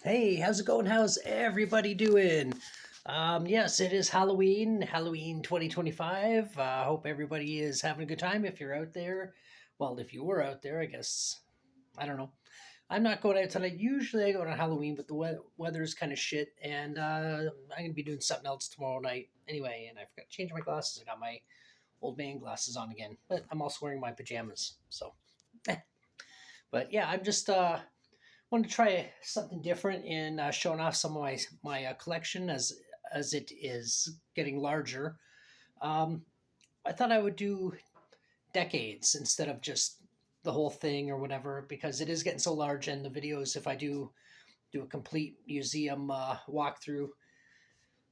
Hey, how's it going? How's everybody doing? Yes, it is Halloween 2025. Hope everybody is having a good time. If you're out there, well, if you were out there, I guess, I don't know. I'm not going out tonight. Usually I go on Halloween, but the weather's kind of shit, and I'm going to be doing something else tomorrow night anyway, and I forgot to change my glasses. I got my old man glasses on again, but I'm also wearing my pajamas, so. But yeah, I'm just wanted to try something different in showing off some of my collection as it is getting larger. Um, I thought I would do decades instead of just the whole thing or whatever because it is getting so large. And the videos, if I do a complete museum walkthrough,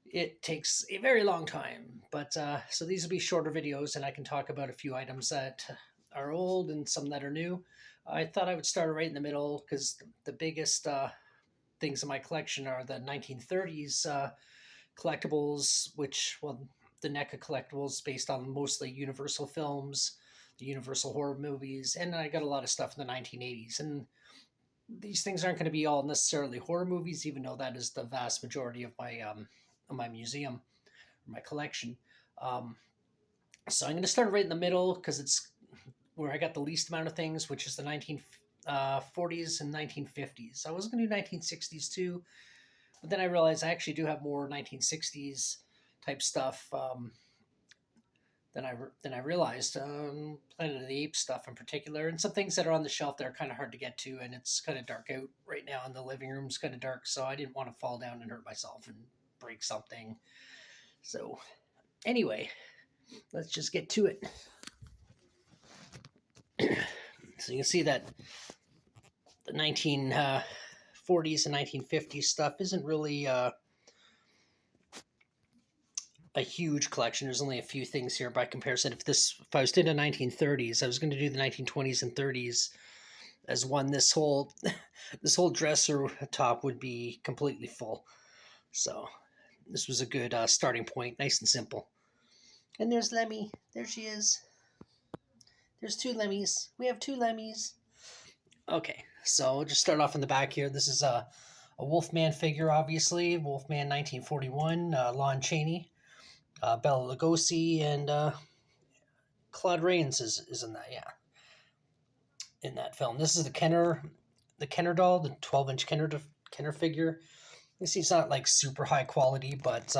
it takes a very long time. But so these will be shorter videos, and I can talk about a few items that are old and some that are new. I thought I would start right in the middle because the biggest things in my collection are the 1930s collectibles, which, well, the NECA collectibles based on mostly Universal films, the Universal horror movies, and I got a lot of stuff in the 1980s. And these things aren't going to be all necessarily horror movies, even though that is the vast majority of my museum, my collection. Um, so I'm going to start right in the middle because it's where I got the least amount of things, which is the 1940s and 1950s. I was going to do 1960s too, but then I realized I actually do have more 1960s type stuff than I realized. Planet of the Apes stuff in particular, and some things that are on the shelf that are kind of hard to get to, and it's kind of dark out right now, and the living room's kind of dark, so I didn't want to fall down and hurt myself and break something. So anyway, let's just get to it. So you can see that the 1940s and 1950s stuff isn't really a huge collection. There's only a few things here by comparison. If I was doing the 1930s, I was going to do the 1920s and 30s as one. This whole dresser top would be completely full. So this was a good starting point, nice and simple. And there's Lemmy. There she is. There's two Lemmys. We have two Lemmys. Okay, so we'll just start off in the back here. This is a Wolfman figure, obviously. Wolfman 1941, Lon Chaney, Bela Lugosi, and Claude Rains is in that, yeah, in that film. This is the Kenner doll, the 12-inch Kenner figure. You see, it's not like super high quality, but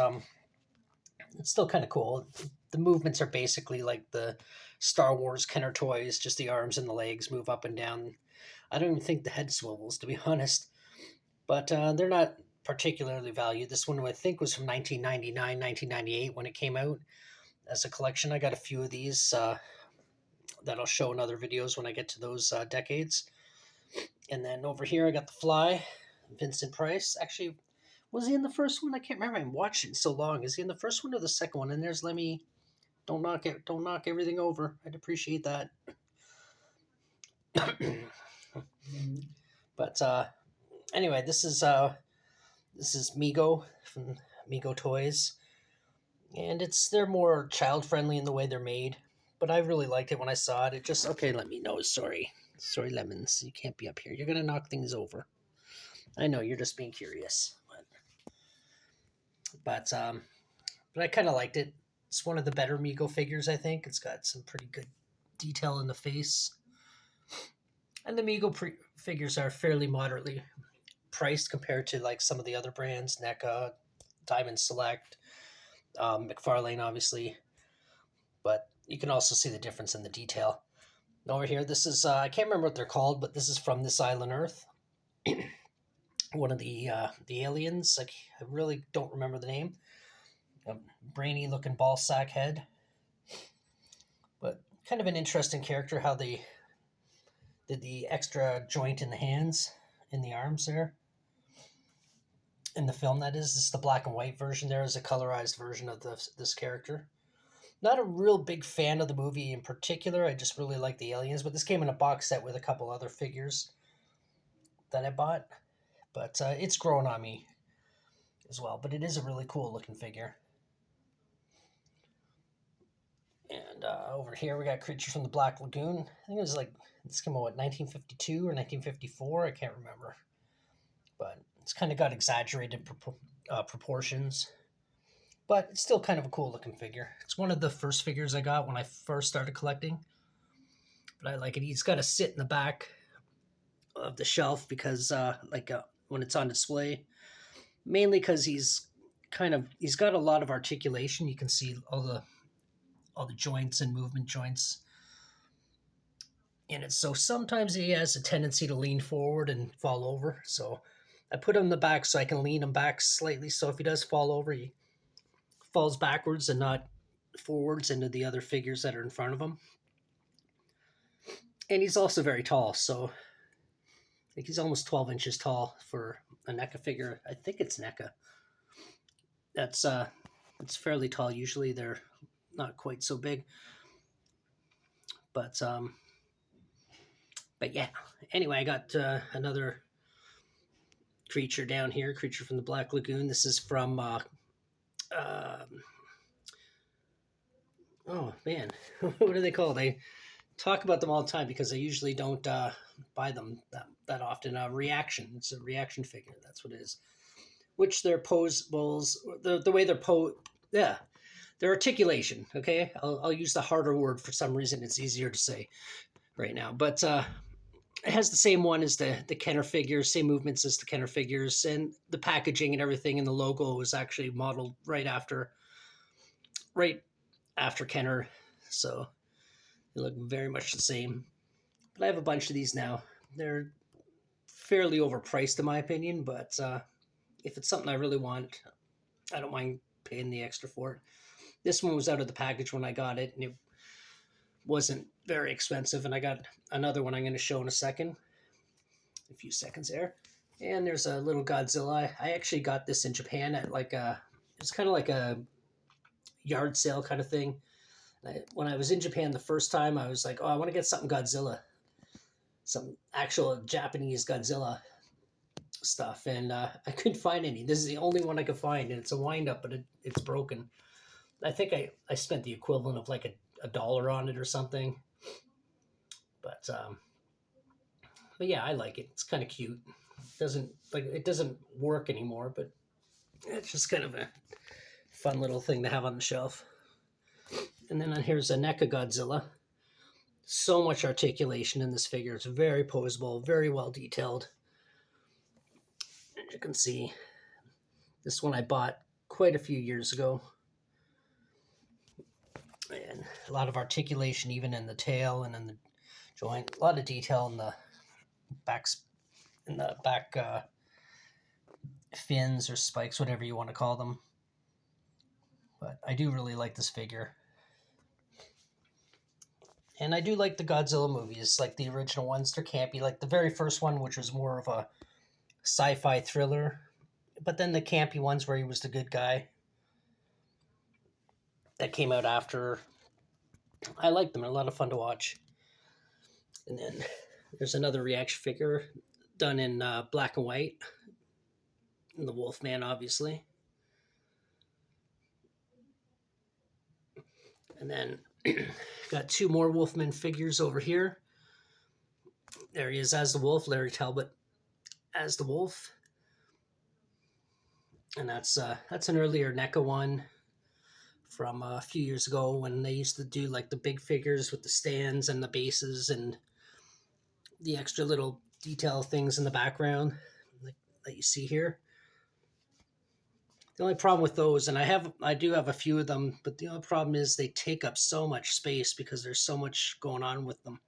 it's still kind of cool. The movements are basically like the Star Wars Kenner toys, just the arms and the legs move up and down. I don't even think the head swivels, to be honest, but they're not particularly valued. This one I think was from 1999, 1998 when it came out as a collection. I got a few of these that I'll show in other videos when I get to those decades. And then over here I got the Fly, Vincent Price. Actually, was he in the first one? I can't remember. I'm watching so long. Is he in the first one or the second one? And there's Lemmy. Don't knock everything over. I'd appreciate that. But anyway, this is Mego from Mego Toys, and they're more child friendly in the way they're made. But I really liked it when I saw it. It just okay. Let me know. Sorry, lemons. You can't be up here. You're gonna knock things over. I know you're just being curious, but I kind of liked it. It's one of the better Mego figures, I think. It's got some pretty good detail in the face, and the figures are fairly moderately priced compared to like some of the other brands, NECA, Diamond Select, McFarlane, obviously. But you can also see the difference in the detail. Over here, this is I can't remember what they're called, but this is from this island Earth. One of the aliens. Like I really don't remember the name. A brainy looking ball sack head, but kind of an interesting character. How they did the extra joint in the hands, in the arms there. In the film, that is, this is the black and white version. There is a colorized version of this character. Not a real big fan of the movie in particular. I just really like the aliens, but this came in a box set with a couple other figures that I bought. But it's grown on me as well. But it is a really cool looking figure. And over here we got Creature from the Black Lagoon. I think it was like, this came out, what, 1952 or 1954? I can't remember. But It's kind of got exaggerated proportions, but it's still kind of a cool looking figure. It's one of the first figures I got when I first started collecting, but I like it. He's got to sit in the back of the shelf because, when it's on display, mainly because he's got a lot of articulation. You can see all the joints and movement joints in it. So sometimes he has a tendency to lean forward and fall over. So I put him in the back so I can lean him back slightly. So if he does fall over, he falls backwards and not forwards into the other figures that are in front of him. And he's also very tall. So I think he's almost 12 inches tall for a NECA figure. I think it's NECA. It's fairly tall. Usually they're not quite so big. But yeah. Anyway, I got another creature down here, creature from the Black Lagoon. This is from oh man, what are they called? I talk about them all the time because I usually don't buy them that often. Reaction. It's a reaction figure. That's what it is. Which they're posables. The way they're yeah, their articulation. Okay, I'll use the harder word for some reason. It's easier to say right now, but it has the same one as the Kenner figures, same movements as the Kenner figures, and the packaging and everything, and the logo was actually modeled right after Kenner, so they look very much the same. But I have a bunch of these now. They're fairly overpriced in my opinion, but if it's something I really want, I don't mind paying the extra for it. This one was out of the package when I got it, and it wasn't very expensive, and I got another one I'm going to show in a few seconds there. And there's a little Godzilla. I actually got this in Japan at it's kind of like a yard sale kind of thing. When I was in Japan the first time, I was like, oh, I want to get something Godzilla, some actual Japanese Godzilla stuff, and I couldn't find any. This is the only one I could find, and it's a wind-up, but it's broken. I think I spent the equivalent of like a dollar on it or something. But yeah, I like it. It's kind of cute. It doesn't work anymore, but it's just kind of a fun little thing to have on the shelf. And then here's a NECA Godzilla. So much articulation in this figure. It's very posable, very well detailed. As you can see, this one I bought quite a few years ago. And a lot of articulation even in the tail and in the joint. A lot of detail in the back fins or spikes, whatever you want to call them. But I do really like this figure. And I do like the Godzilla movies, like the original ones. They're campy, like the very first one, which was more of a sci-fi thriller. But then the campy ones where he was the good guy that came out after. I like them. They're a lot of fun to watch. And then there's another reaction figure done in black and white. And the Wolfman, obviously. And then got two more Wolfman figures over here. There he is as the wolf, Larry Talbot as the wolf. And that's an earlier NECA one from a few years ago when they used to do like the big figures with the stands and the bases and the extra little detail things in the background that you see here. The only problem with those, and I do have a few of them, but the only problem is they take up so much space because there's so much going on with them.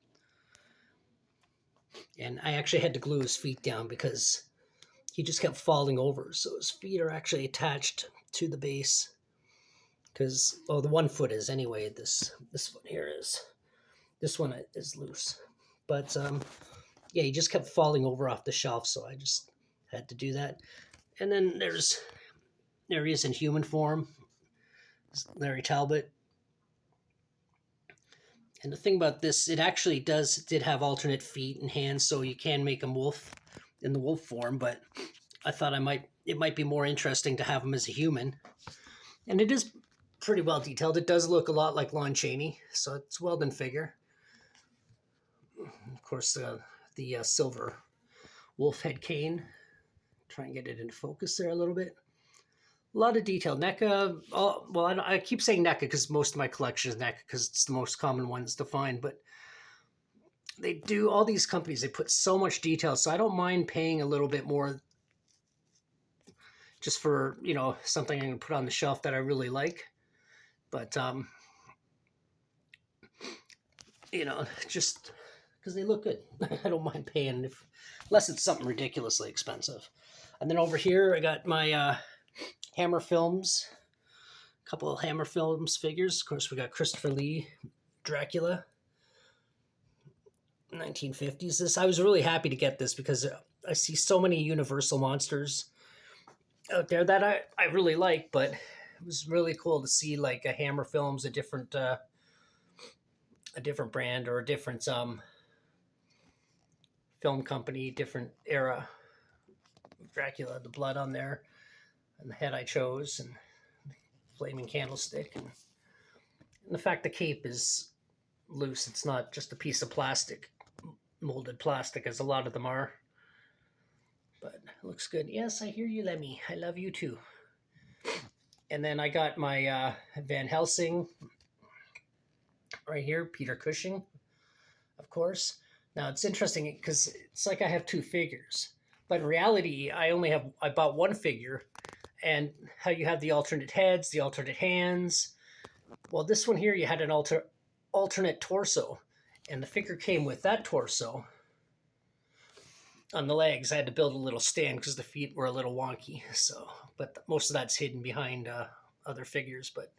And I actually had to glue his feet down because he just kept falling over. So his feet are actually attached to the base. Because, the 1 foot is anyway. This foot here is. This one is loose. But, yeah, he just kept falling over off the shelf, so I just had to do that. And then there he is in human form. Larry Talbot. And the thing about this, it actually did have alternate feet and hands, so you can make him in the wolf form, but I thought it might be more interesting to have him as a human. And it is pretty well detailed. It does look a lot like Lon Chaney, so it's a well done figure. Of course, the silver wolf head cane Try and get it into focus there a little bit. A lot of detail. NECA, well, I keep saying NECA because most of my collection is NECA because it's the most common ones to find, but they do, all these companies, they put so much detail, so I don't mind paying a little bit more just for, you know, something I can put on the shelf that I really like. But, you know, just because they look good. I don't mind paying, unless it's something ridiculously expensive. And then over here, I got my Hammer Films, a couple of Hammer Films figures. Of course, we got Christopher Lee, Dracula, 1950s. This, I was really happy to get this because I see so many Universal monsters out there that I really like, but it was really cool to see like a Hammer Films, a different brand or a different film company, different era. Dracula, the blood on there, and the head I chose, and flaming candlestick, and the fact the cape is loose. It's not just a piece of plastic, molded plastic, as a lot of them are. But it looks good. Yes, I hear you, Lemmy. I love you too. And then I got my Van Helsing right here, Peter Cushing, of course. Now it's interesting because it's like I have two figures, but in reality, I bought one figure, and how you have the alternate heads, the alternate hands. Well, this one here, you had an alternate torso, and the figure came with that torso. On the legs, I had to build a little stand because the feet were a little wonky. So, but most of that's hidden behind other figures. But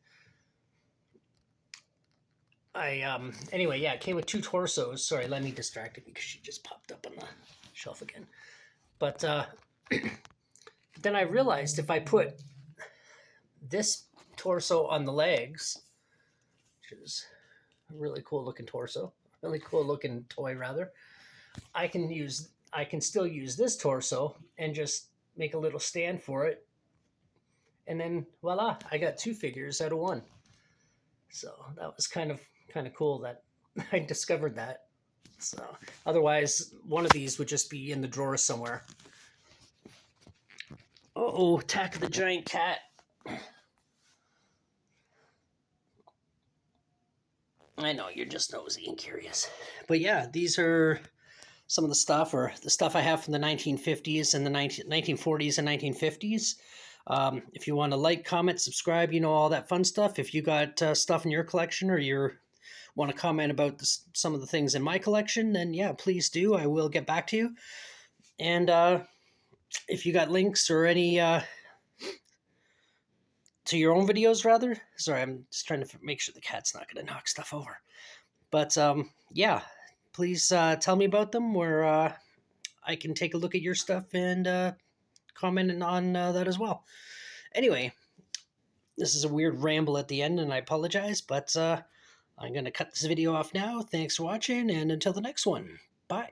anyway, yeah, it came with two torsos. Sorry, Lenny distracted me because she just popped up on the shelf again. But then I realized if I put this torso on the legs, which is a really cool looking torso, really cool looking toy rather, I can still use this torso and just make a little stand for it. And then voila, I got two figures out of one. So that was kind of cool that I discovered that. So otherwise, one of these would just be in the drawer somewhere. Oh, Attack of the Giant Cat. I know, you're just nosy and curious. But yeah, these are some of the stuff, or the stuff I have from the 1950s and the 1940s and 1950s. If you want to like, comment, subscribe, you know, all that fun stuff. If you got stuff in your collection, or you want to comment about some of the things in my collection, then yeah, please do. I will get back to you. And if you got links or any to your own videos, rather. Sorry, I'm just trying to make sure the cat's not going to knock stuff over. But yeah, please tell me about them, where I can take a look at your stuff and comment on that as well. Anyway, this is a weird ramble at the end, and I apologize, but I'm going to cut this video off now. Thanks for watching, and until the next one, bye.